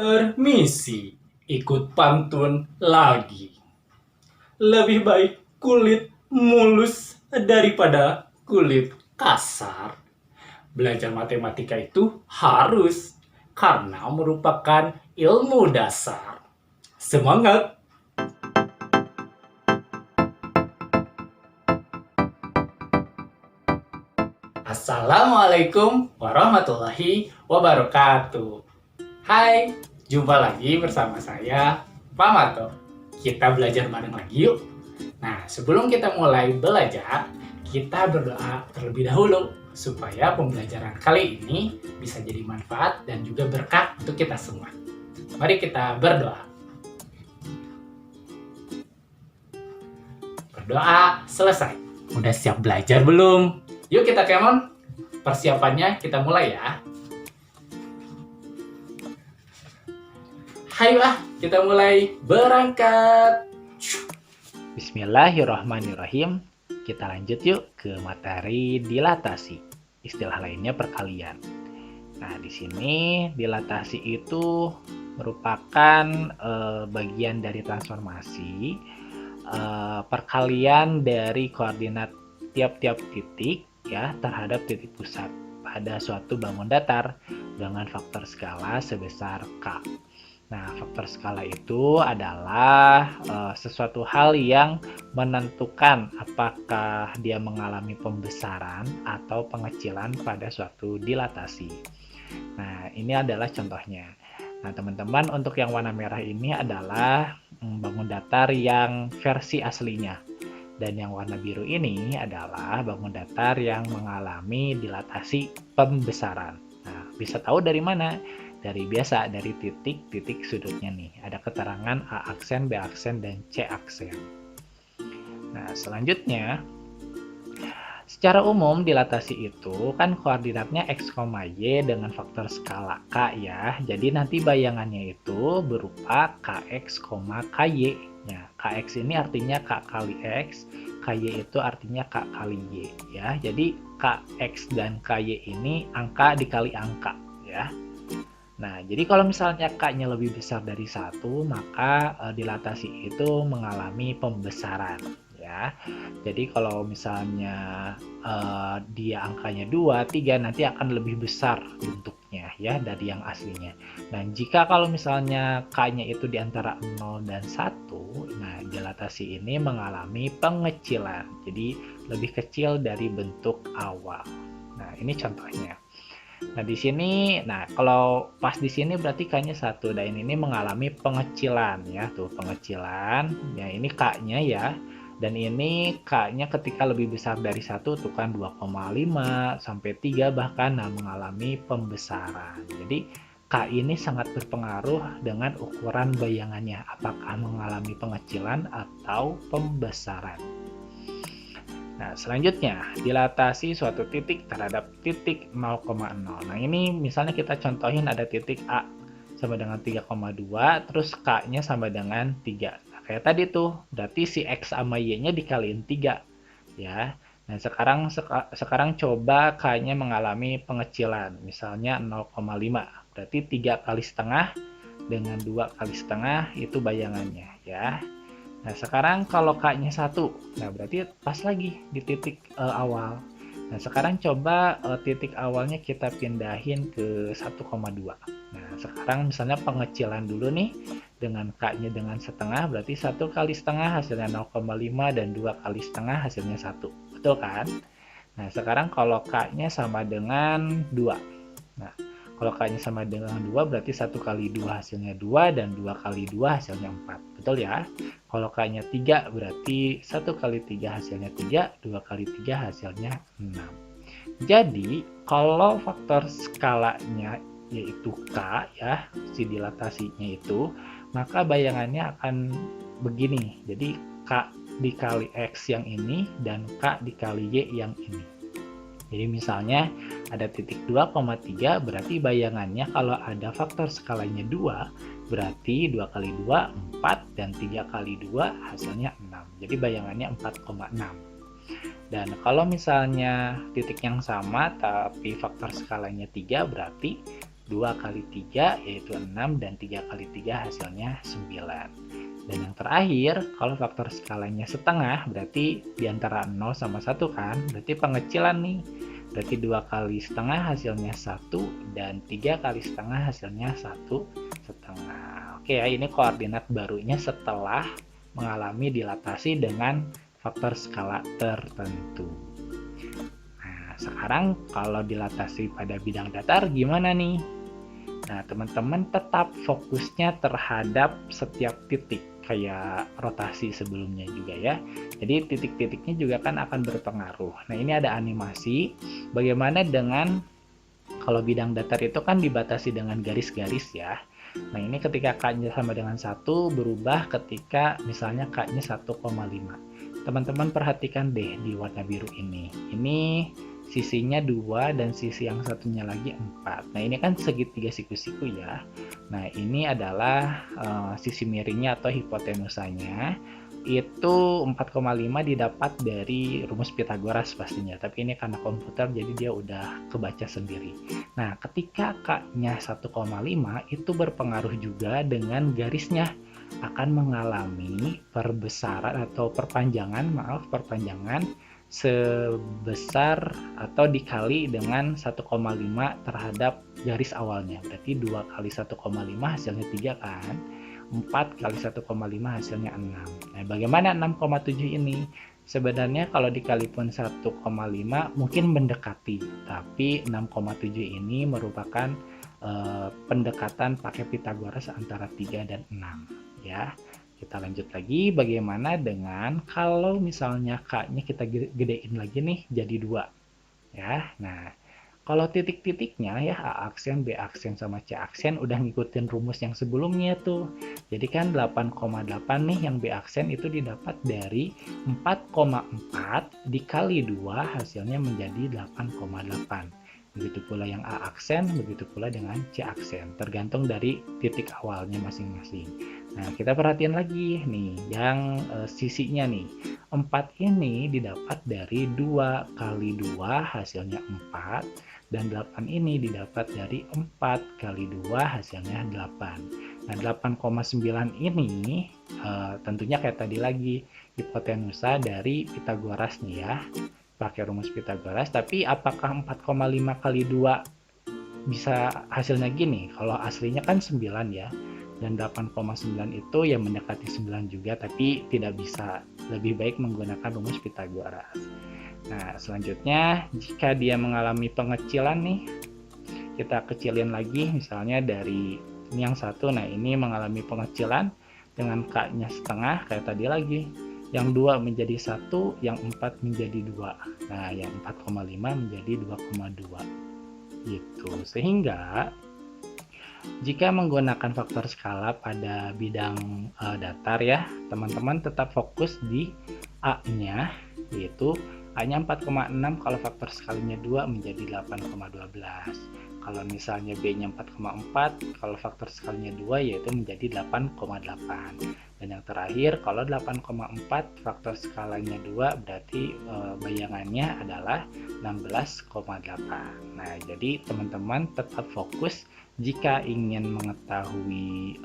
Permisi, ikut pantun lagi. Lebih baik kulit mulus daripada kulit kasar. Belajar matematika itu harus karena merupakan ilmu dasar. Semangat! Assalamualaikum warahmatullahi wabarakatuh. Hai, jumpa lagi bersama saya, Pak Mato. Kita belajar bareng lagi yuk. Nah, sebelum kita mulai belajar, kita berdoa terlebih dahulu supaya pembelajaran kali ini bisa jadi manfaat dan juga berkah untuk kita semua. Mari kita berdoa. Berdoa selesai. Udah siap belajar belum? Yuk kita kemon. Persiapannya kita mulai ya. Ayolah, kita mulai berangkat. Bismillahirrahmanirrahim. Kita lanjut yuk ke materi dilatasi. Istilah lainnya perkalian. Nah, di sini dilatasi itu merupakan bagian dari transformasi perkalian dari koordinat tiap-tiap titik ya terhadap titik pusat pada suatu bangun datar dengan faktor skala sebesar K. Nah, faktor skala itu adalah sesuatu hal yang menentukan apakah dia mengalami pembesaran atau pengecilan pada suatu dilatasi. Nah, ini adalah contohnya. Nah, teman-teman, untuk yang warna merah ini adalah bangun datar yang versi aslinya. Dan yang warna biru ini adalah bangun datar yang mengalami dilatasi pembesaran. Nah, bisa tahu dari mana? Dari titik-titik sudutnya nih. Ada keterangan A aksen, B aksen, dan C aksen. Nah, selanjutnya, secara umum dilatasi itu kan koordinatnya X, Y dengan faktor skala K ya. Jadi nanti bayangannya itu berupa KX, KY. Nah, KX ini artinya K kali X, KY itu artinya K kali Y ya. Jadi KX dan KY ini angka dikali angka ya. Nah, jadi kalau misalnya K-nya lebih besar dari 1, maka dilatasi itu mengalami pembesaran ya. Jadi kalau misalnya dia angkanya 2, 3 nanti akan lebih besar bentuknya ya dari yang aslinya. Dan jika kalau misalnya K-nya itu di antara 0 dan 1, nah dilatasi ini mengalami pengecilan. Jadi lebih kecil dari bentuk awal. Nah, ini contohnya. Nah, di sini, kalau pas di sini berarti K-nya 1 dan ini mengalami pengecilan ya, tuh pengecilan. Ya, ini K-nya ya. Dan ini K-nya ketika lebih besar dari 1 tuh kan 2,5 sampai 3 bahkan mengalami pembesaran. Jadi K ini sangat berpengaruh dengan ukuran bayangannya, apakah mengalami pengecilan atau pembesaran. Nah, selanjutnya, dilatasi suatu titik terhadap titik 0,0. Nah, ini misalnya kita contohin ada titik A sama dengan 3,2, terus K-nya sama dengan 3. Nah, kayak tadi tuh, berarti si X sama Y-nya dikaliin 3. Ya. Nah, sekarang coba K-nya mengalami pengecilan, misalnya 0,5. Berarti 3 kali setengah dengan 2 kali setengah itu bayangannya, ya. Nah, sekarang kalau K-nya 1, nah berarti pas lagi di titik awal. Nah, sekarang coba titik awalnya kita pindahin ke 1,2. Nah, sekarang misalnya pengecilan dulu nih, dengan K-nya dengan setengah, berarti 1 kali setengah hasilnya 0,5 dan 2 kali setengah hasilnya 1. Betul kan? Nah, sekarang kalau K-nya sama dengan 2. Nah, kalau K-nya sama dengan 2 berarti 1 kali 2 hasilnya 2 dan 2 kali 2 hasilnya 4. Betul ya? Kalau K-nya 3 berarti 1 kali 3 hasilnya 3, 2 kali 3 hasilnya 6. Jadi, kalau faktor skalanya yaitu K ya, si dilatasinya itu, maka bayangannya akan begini. Jadi, K dikali X yang ini dan K dikali Y yang ini. Jadi misalnya ada titik 2,3 berarti bayangannya kalau ada faktor skalanya 2 berarti 2 kali 2 4 dan 3 kali 2 hasilnya 6. Jadi bayangannya 4,6. Dan kalau misalnya titik yang sama tapi faktor skalanya 3 berarti 2 kali 3 yaitu 6, dan 3 kali 3 hasilnya 9. Dan yang terakhir, kalau faktor skalanya setengah, berarti di antara 0 sama 1 kan, berarti pengecilan nih. Berarti 2 kali setengah hasilnya 1, dan 3 kali setengah hasilnya 1,5. Oke ya, ini koordinat barunya setelah mengalami dilatasi dengan faktor skala tertentu. Nah, sekarang kalau dilatasi pada bidang datar gimana nih? Nah, teman-teman tetap fokusnya terhadap setiap titik, kayak rotasi sebelumnya juga ya. Jadi titik-titiknya juga kan akan berpengaruh. Nah, ini ada animasi. Bagaimana dengan kalau bidang datar itu kan dibatasi dengan garis-garis ya. Nah, ini ketika K-nya sama dengan 1 berubah ketika misalnya K-nya 1,5. Teman-teman perhatikan deh di warna biru ini. Ini sisinya 2 dan sisi yang satunya lagi 4. Nah, ini kan segitiga siku-siku ya. Nah, ini adalah sisi miringnya atau hipotenusanya. Itu 4,5 didapat dari rumus Pythagoras pastinya. Tapi ini karena komputer jadi dia udah kebaca sendiri. Nah, ketika K-nya 1,5 itu berpengaruh juga dengan garisnya. Akan mengalami perbesaran atau perpanjangan sebesar atau dikali dengan 1,5 terhadap garis awalnya. Berarti 2 kali 1,5 hasilnya 3 kan. 4 kali 1,5 hasilnya 6. Nah, bagaimana 6,7 ini? Sebenarnya kalau dikali pun 1,5 mungkin mendekati, tapi 6,7 ini merupakan pendekatan pakai Pythagoras antara 3 dan 6 ya. Kita lanjut lagi, bagaimana dengan kalau misalnya K-nya kita gedein lagi nih jadi 2 ya. Nah, kalau titik-titiknya ya A aksen, B aksen, sama C aksen udah ngikutin rumus yang sebelumnya tuh. Jadi kan 8,8 nih yang B aksen itu didapat dari 4,4 dikali 2 hasilnya menjadi 8,8. Begitu pula yang A aksen, begitu pula dengan C aksen. Tergantung dari titik awalnya masing-masing. Nah, kita perhatian lagi nih, yang sisinya nih. 4 ini didapat dari 2 kali 2 hasilnya 4. Dan 8 ini didapat dari 4 kali 2 hasilnya 8. Nah, 8,9 ini tentunya kayak tadi lagi, hipotenusa dari Pythagoras nih ya. Pakai rumus Pythagoras, tapi apakah 4,5 kali 2 bisa hasilnya gini? Kalau aslinya kan 9 ya. Dan 8,9 itu ya mendekati 9 juga, tapi tidak bisa. Lebih baik menggunakan rumus Pythagoras. Nah, selanjutnya jika dia mengalami pengecilan nih, kita kecilin lagi misalnya dari ini yang 1. Nah, ini mengalami pengecilan dengan K-nya setengah kayak tadi lagi. Yang 2 menjadi 1, yang 4 menjadi 2. Nah, yang 4,5 menjadi 2,2. Gitu. Sehingga jika menggunakan faktor skala pada bidang datar ya, teman-teman tetap fokus di A-nya, yaitu A-nya 4,6, kalau faktor skalanya 2 menjadi 8,12. Kalau misalnya B-nya 4,4, kalau faktor skalanya 2 yaitu menjadi 8,8. Dan yang terakhir, kalau 8,4 faktor skalanya 2 berarti bayangannya adalah 16,8. Nah, jadi teman-teman tetap fokus jika ingin mengetahui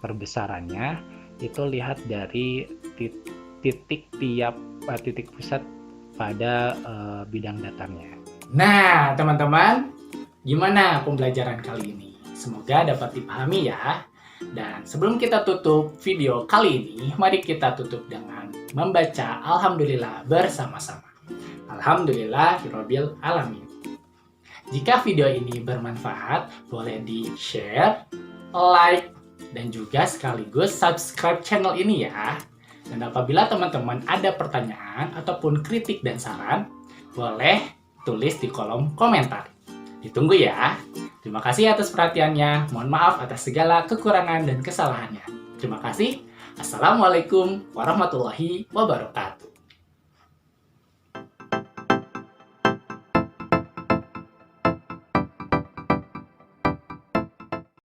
perbesarannya, itu lihat dari titik pusat pada bidang datarnya. Nah, teman-teman, gimana pembelajaran kali ini? Semoga dapat dipahami ya. Dan sebelum kita tutup video kali ini, mari kita tutup dengan membaca Alhamdulillah bersama-sama. Alhamdulillahirabbil alamin. Jika video ini bermanfaat, boleh di-share, like, dan juga sekaligus subscribe channel ini ya. Dan apabila teman-teman ada pertanyaan ataupun kritik dan saran, boleh tulis di kolom komentar. Ditunggu ya. Terima kasih atas perhatiannya. Mohon maaf atas segala kekurangan dan kesalahannya. Terima kasih. Assalamualaikum warahmatullahi wabarakatuh.